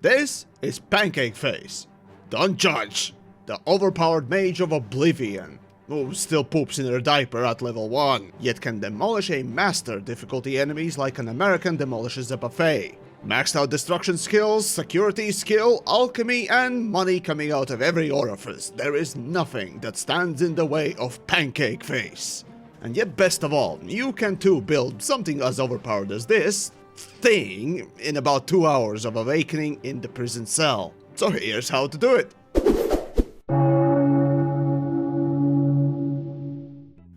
This is Pancake Face. Don't judge. The overpowered mage of Oblivion, who still poops in her diaper at level 1, yet can demolish a master difficulty enemies like an American demolishes a buffet. Maxed out destruction skills, security skill, alchemy, and money coming out of every orifice. There is nothing that stands in the way of Pancake Face. And yet best of all, you can too build something as overpowered as this thing in about 2 hours of awakening in the prison cell. So here's how to do it.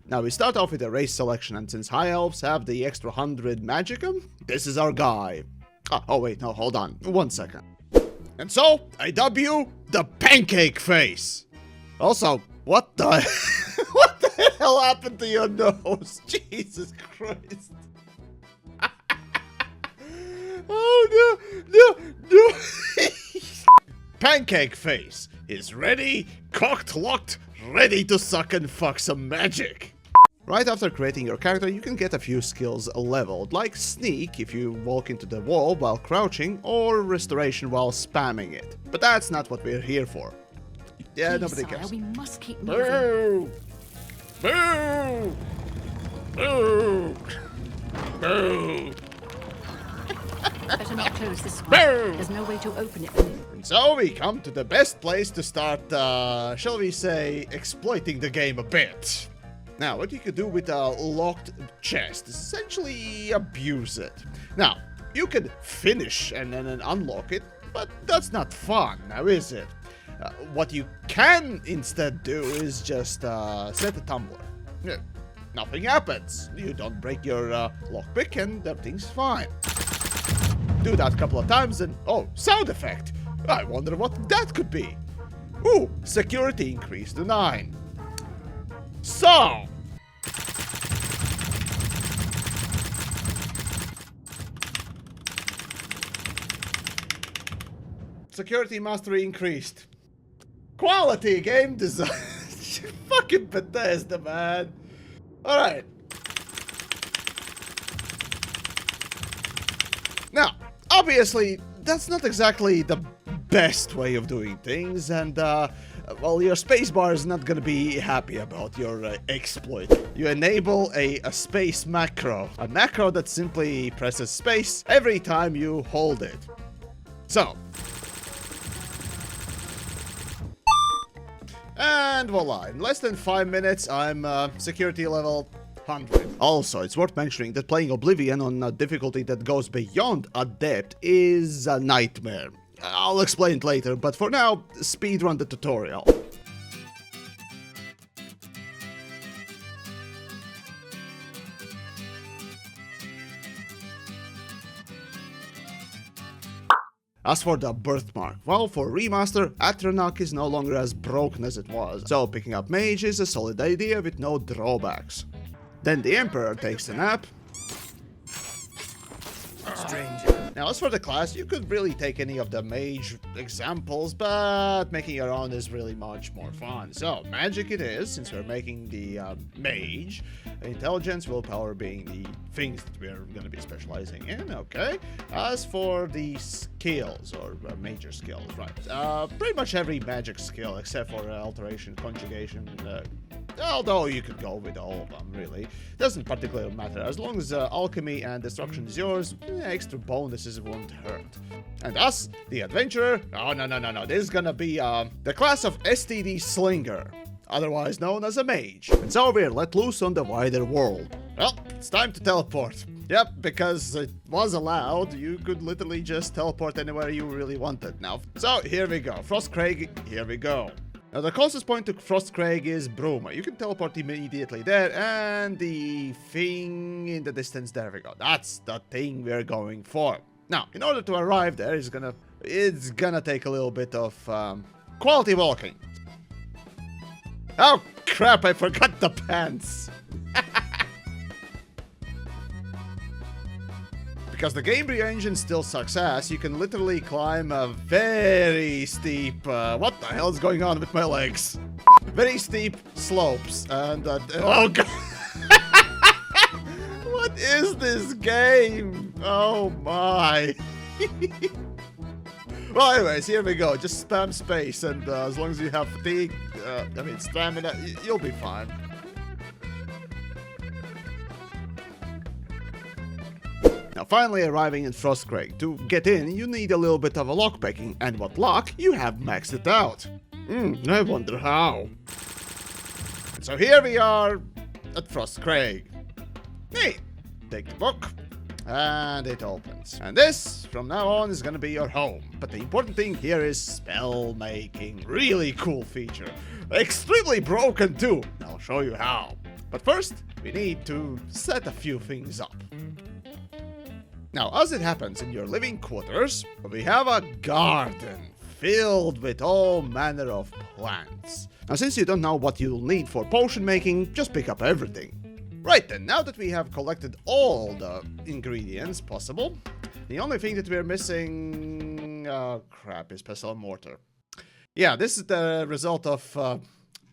Now we start off with a race selection, and since high elves have the extra 100 magicum, this is our guy. Oh wait, no, hold on, 1 second. And so, I dub you the Pancake Face. Also, what the what the hell happened to your nose? Jesus Christ. Oh no. Pancake Face is ready, cocked, locked, ready to suck and fuck some magic. Right after creating your character, you can get a few skills leveled, like Sneak if you walk into the wall while crouching, or Restoration while spamming it. But that's not what we're here for. Yeah, Please, nobody sire, cares. we must keep moving. Boo! Boo! Boo! Boo! Better not close this one. Boo! There's no way to open it. And so we come to the best place to start, shall we say, exploiting the game a bit. Now, what you could do with a locked chest is essentially abuse it. Now, you could finish and then unlock it, but that's not fun, now is it? What you can instead do is just set a tumbler. Yeah, nothing happens. You don't break your lockpick and everything's fine. Do that a couple of times and, oh, sound effect. I wonder what that could be. Ooh, security increased to 9. So, security mastery increased. Quality game design. Fucking Bethesda, man. Alright. Now, obviously, that's not exactly the best way of doing things, and well, your spacebar is not gonna be happy about your exploit. You enable a space macro, a macro that simply presses space every time you hold it. So, and voila, in less than 5 minutes, I'm security level 100. Also, it's worth mentioning that playing Oblivion on a difficulty that goes beyond Adept is a nightmare. I'll explain it later, but for now, speedrun the tutorial. As for the birthmark, well, for Remaster, Atronach is no longer as broken as it was, so picking up Mage is a solid idea with no drawbacks. Then the Emperor takes a nap. Strange. Now, as for the class, you could really take any of the Mage examples, but making your own is really much more fun. So, magic it is, since we're making the Mage. Intelligence, willpower being the things that we're going to be specializing in, okay? As for the skills, or major skills, right? Pretty much every magic skill, except for alteration, conjugation, although you could go with all of them, really. Doesn't particularly matter. As long as alchemy and destruction is yours, extra bonuses won't hurt. And us, the adventurer, oh no, this is gonna be the class of STD Slinger, otherwise known as a mage. And so we're let loose on the wider world. Well, it's time to teleport. Yep, because it was allowed, you could literally just teleport anywhere you really wanted now. So here we go, Frostcraig, here we go. Now, the closest point to Frostcraig is Bruma. You can teleport immediately there, and the thing in the distance, there we go. That's the thing we're going for. Now, in order to arrive there, it's gonna take a little bit of quality walking. Oh crap, I forgot the pants. Because the Gamebryo engine still sucks ass, you can literally climb a very steep, what the hell is going on with my legs? Very steep slopes, and, oh god. What is this game? Oh my. Well, anyways, here we go. Just spam space, and as long as you have fatigue, stamina, you'll be fine. Now, finally arriving in Frostcraig. To get in, you need a little bit of a lockpicking, and what luck, you have maxed it out. I wonder how. And so here we are at Frostcraig. Hey, take the book, and it opens. And this, from now on, is gonna be your home. But the important thing here is spell making. Really cool feature. Extremely broken too. I'll show you how. But first, we need to set a few things up. Now, as it happens in your living quarters, we have a garden filled with all manner of plants. Now, since you don't know what you'll need for potion making, just pick up everything. Right then, now that we have collected all the ingredients possible, the only thing that we're missing... is pestle and mortar. Yeah, this is the result of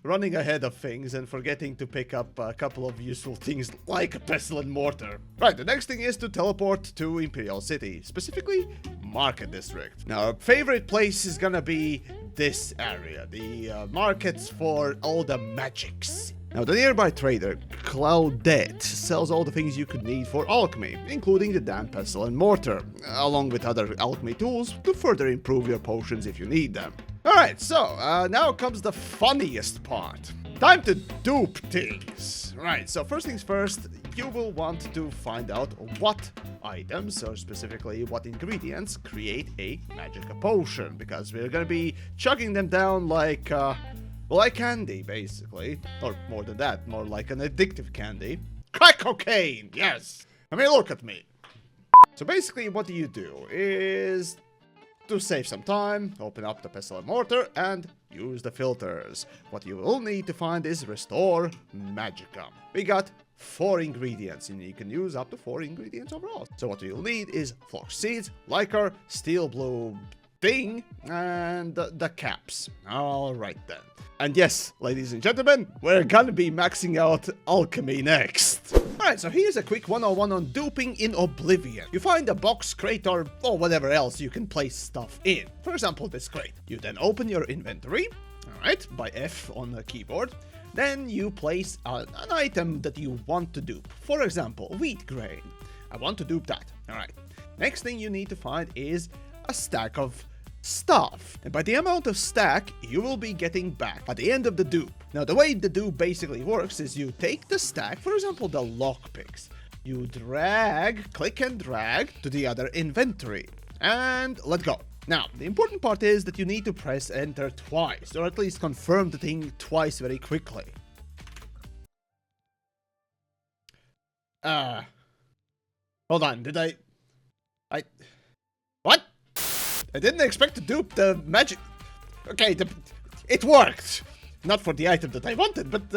running ahead of things and forgetting to pick up a couple of useful things like a pestle and mortar. Right, the next thing is to teleport to Imperial City, specifically Market District. Now, our favorite place is gonna be this area, the markets for all the magics. Now, the nearby trader, Claudette, sells all the things you could need for alchemy, including the damn pestle and mortar, along with other alchemy tools to further improve your potions if you need them. Alright, so, now comes the funniest part. Time to dupe things. Right, so first things first, you will want to find out what items, or specifically what ingredients, create a magic potion, because we're gonna be chugging them down like candy, basically. Or more than that, more like an addictive candy. Crack cocaine, yes! I mean, look at me. So basically, what you do is... to save some time, open up the pestle and mortar and use the filters. What you will need to find is Restore Magicka. We got 4 ingredients, and you can use up to 4 ingredients overall. So what you'll need is Flock Seeds, Liquor, Steel Blue Thing, and the caps. Alright then. And yes, ladies and gentlemen, we're gonna be maxing out alchemy next. Alright, so here's a quick 101 on duping in Oblivion. You find a box, crate, or whatever else you can place stuff in. For example, this crate. You then open your inventory, alright, by F on the keyboard. Then you place an item that you want to dupe. For example, wheat grain. I want to dupe that. Alright. Next thing you need to find is a stack of stuff, and by the amount of stack you will be getting back at the end of the dupe. Now, the way the dupe basically works is you take the stack, for example the lockpicks, you click and drag to the other inventory, and let go. Now, the important part is that you need to press enter twice, or at least confirm the thing twice very quickly. Hold on, did I... What? I didn't expect to dupe the magic... Okay, it worked! Not for the item that I wanted, but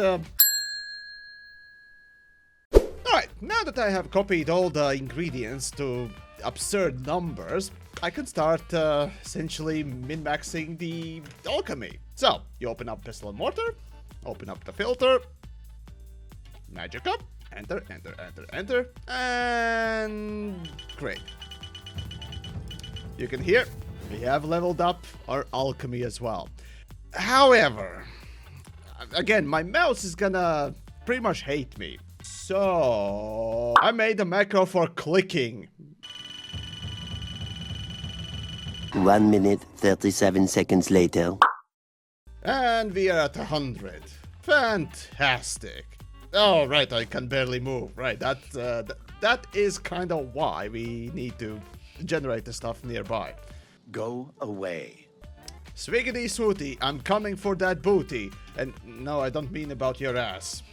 Alright, now that I have copied all the ingredients to absurd numbers, I can start essentially min-maxing the alchemy. So, you open up pestle and mortar, open up the filter, Magicka, enter, enter, enter, enter, and great. You can hear we have leveled up our alchemy as well. However, again, my mouse is gonna pretty much hate me. So I made a macro for clicking. 1 minute, 37 seconds later. And we are at 100. Fantastic. Oh, right, I can barely move. Right, that is kind of why we need to generate the stuff nearby. Go away. Swiggity swooty, I'm coming for that booty. And no, I don't mean about your ass.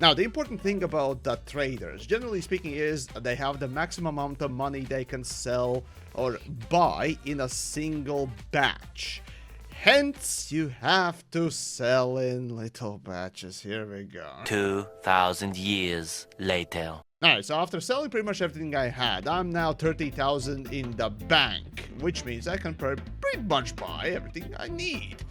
Now, the important thing about the traders, generally speaking, is they have the maximum amount of money they can sell or buy in a single batch. Hence, you have to sell in little batches. Here we go. 2,000 years later. Alright, so after selling pretty much everything I had, I'm now 30,000 in the bank, which means I can pretty much buy everything I need.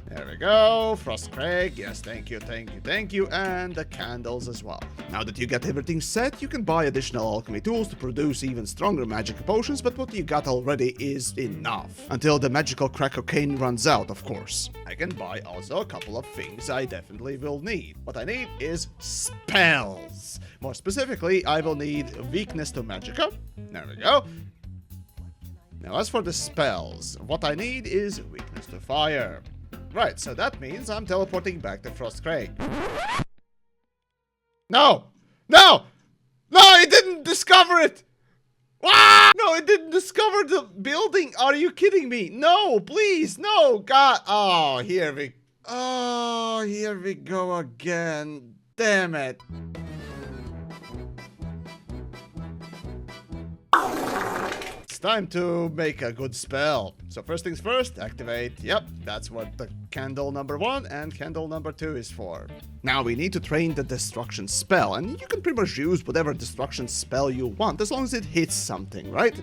There we go. Frostcraig. Yes, thank you, thank you, thank you. And the candles as well. Now that you got everything set, you can buy additional alchemy tools to produce even stronger magic potions, but what you got already is enough. Until the magical crack cocaine runs out, of course. I can buy also a couple of things I definitely will need. What I need is spells. More specifically, I will need weakness to magicka. There we go. Now as for the spells, what I need is weakness to fire. Right, so that means I'm teleporting back to Frostcraig. No! No! No, it didn't discover it! Ah! No, it didn't discover the building! Are you kidding me? No, please, no! God! Oh, here we go again. Damn it. It's time to make a good spell. So first things first, activate. Yep, that's what the candle number 1 and candle number 2 is for. Now we need to train the destruction spell, and you can pretty much use whatever destruction spell you want as long as it hits something, right?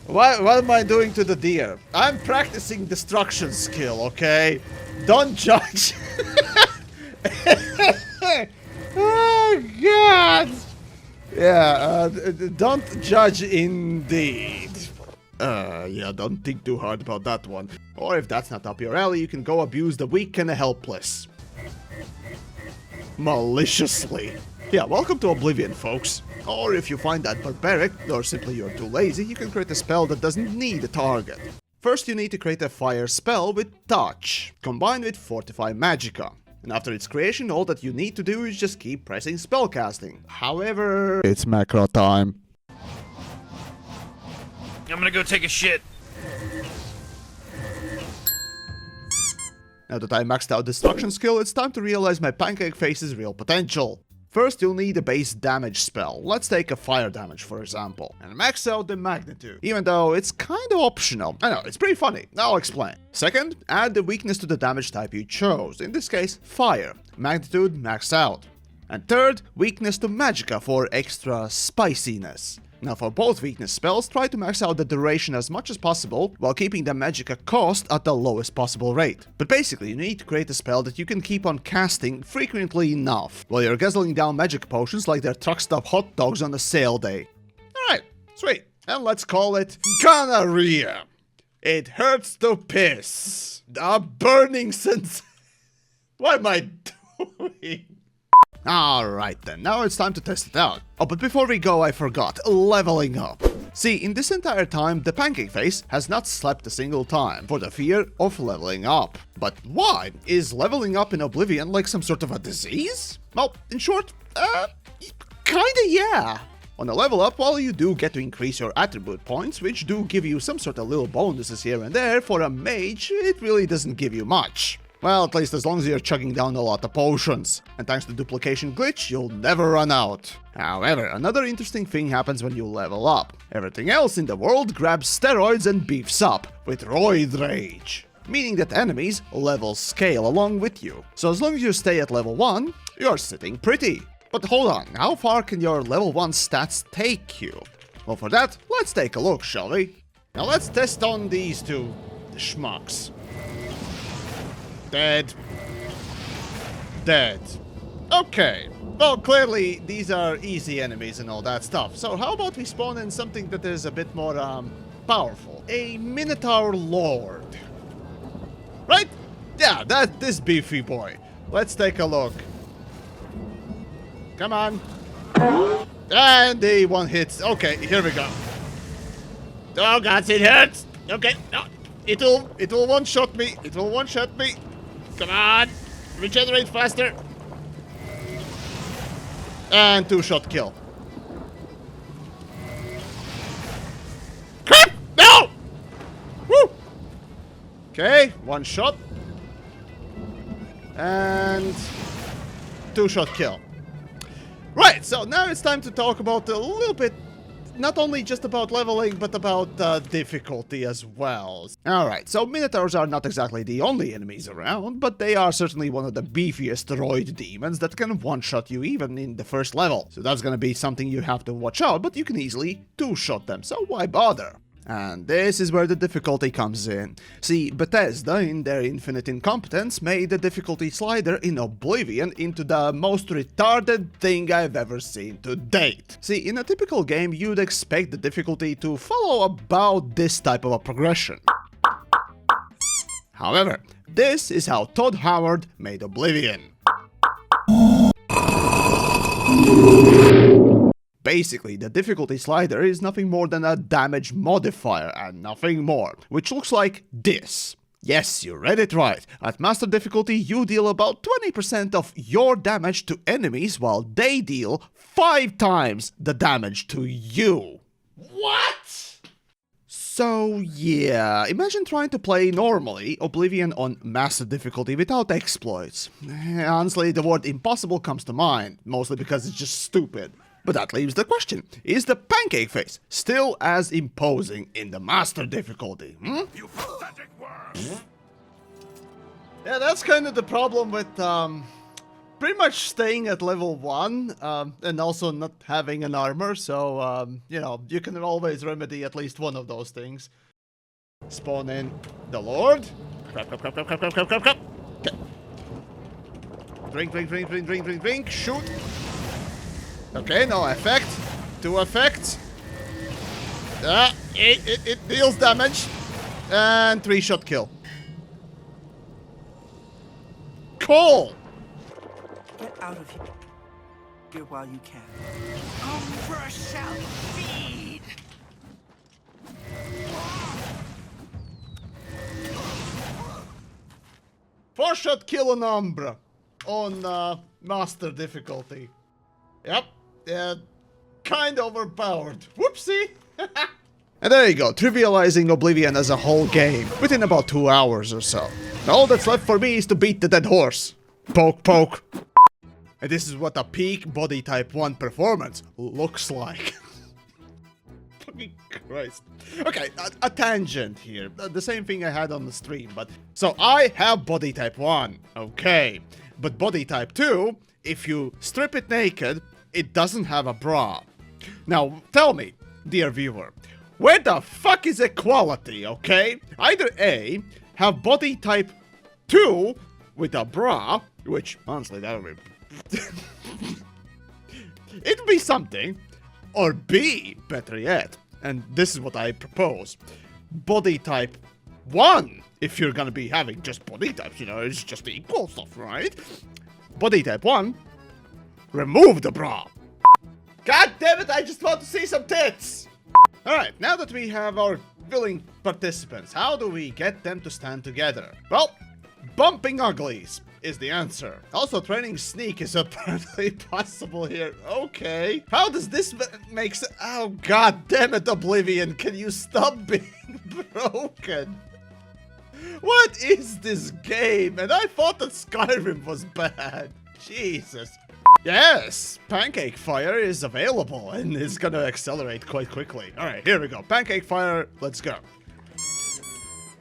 What am I doing to the deer? I'm practicing destruction skill, okay? Don't judge. Oh god. Yeah, don't judge indeed. Yeah, don't think too hard about that one. Or if that's not up your alley, you can go abuse the weak and the helpless. Maliciously. Yeah, welcome to Oblivion, folks. Or if you find that barbaric, or simply you're too lazy, you can create a spell that doesn't need a target. First, you need to create a fire spell with touch, combined with fortify magicka. And after its creation, all that you need to do is just keep pressing spellcasting. However, it's macro time. I'm gonna go take a shit. Now that I maxed out destruction skill, it's time to realize my pancake face's real potential. First, you'll need a base damage spell. Let's take a fire damage, for example, and max out the magnitude, even though it's kind of optional. I know, it's pretty funny. I'll explain. Second, add the weakness to the damage type you chose, in this case, fire. Magnitude max out. And third, weakness to magicka for extra spiciness. Now for both weakness spells, try to max out the duration as much as possible while keeping the magicka cost at the lowest possible rate. But basically, you need to create a spell that you can keep on casting frequently enough, while you're guzzling down magic potions like they're truck stop hot dogs on a sale day. Alright, sweet. And let's call it gonorrhea. It hurts to piss. A burning sense. What am I doing? Alright then, now it's time to test it out. Oh, but before we go, I forgot, leveling up. See, in this entire time, the pancake face has not slept a single time, for the fear of leveling up. But why? Is leveling up in Oblivion like some sort of a disease? Well, in short, kinda yeah. On a level up, while you do get to increase your attribute points, which do give you some sort of little bonuses here and there, for a mage, it really doesn't give you much. Well, at least as long as you're chugging down a lot of potions. And thanks to the duplication glitch, you'll never run out. However, another interesting thing happens when you level up. Everything else in the world grabs steroids and beefs up with roid rage. Meaning that enemies level scale along with you. So as long as you stay at level 1, you're sitting pretty. But hold on, how far can your level 1 stats take you? Well, for that, let's take a look, shall we? Now let's test on these two schmucks. Dead. Dead. Okay. Well, clearly, these are easy enemies and all that stuff. So how about we spawn in something that is a bit more, powerful? A Minotaur Lord. Right? Yeah, this beefy boy. Let's take a look. Come on. And the one hits. Okay, here we go. Oh, God, it hurts. Okay, no. It'll one-shot me. It will one-shot me. Come on! Regenerate faster! And 2-shot kill. Crap! No! Woo! Okay, 1 shot. And 2-shot kill. Right, so now it's time to talk about a little bit, not only just about leveling, but about difficulty as well. Alright, so Minotaurs are not exactly the only enemies around, but they are certainly one of the beefiest roid demons that can one-shot you even in the first level. So that's gonna be something you have to watch out, but you can easily two-shot them, so why bother? And this is where the difficulty comes in. See, Bethesda, in their infinite incompetence, made the difficulty slider in Oblivion into the most retarded thing I've ever seen to date. See, in a typical game, you'd expect the difficulty to follow about this type of a progression. However, this is how Todd Howard made Oblivion. Basically, the difficulty slider is nothing more than a damage modifier and nothing more, which looks like this. Yes, you read it right. At Master difficulty, you deal about 20% of your damage to enemies while they deal 5 times the damage to you. What? So yeah, imagine trying to play normally Oblivion on Master difficulty without exploits. Honestly, the word impossible comes to mind, mostly because it's just stupid. But that leaves the question, is the pancake face still as imposing in the Master difficulty? You pathetic worm! Yeah, that's kind of the problem with pretty much staying at level 1 and also not having an armor, so you know, you can always remedy at least one of those things. Spawn in the Lord. Crap. Okay. Drink. Shoot. Okay, no effect. 2 effects. It deals damage. And 3-shot kill. Cool! Get out of here while you can. Umbra shall feed! 4-shot kill on Umbra. On Master difficulty. Yep. Kind of overpowered. Whoopsie! And there you go, trivializing Oblivion as a whole game, within about 2 hours or so. All that's left for me is to beat the dead horse. Poke. And this is what a peak body type 1 performance looks like. Fucking Christ. Okay, a tangent here. The same thing I had on the stream, but... So I have body type 1, okay. But body type 2, if you strip it naked, it doesn't have a bra. Now, tell me, dear viewer, where the fuck is equality, okay? Either A, have body type 2 with a bra, which, honestly, that would be... It'd be something. Or B, better yet, and this is what I propose, body type 1, if you're gonna be having just body types, you know, it's just the equal stuff, right? Body type 1, remove the bra. God damn it, I just want to see some tits! Alright, now that we have our willing participants, how do we get them to stand together? Well, bumping uglies is the answer. Also, training sneak is apparently possible here. Okay. How does this make sense? Oh, god damn it, Oblivion, can you stop being broken? What is this game? And I thought that Skyrim was bad. Jesus. Yes, Pancake Fire is available and is gonna accelerate quite quickly. Alright, here we go. Pancake Fire, let's go.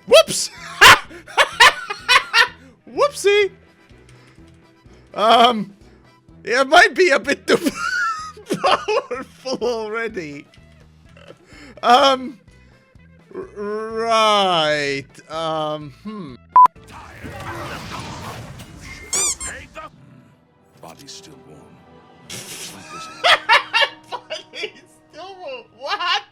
Whoops! Whoopsie! It might be a bit too powerful already. Right. Body's still warm. Body's still warm. What?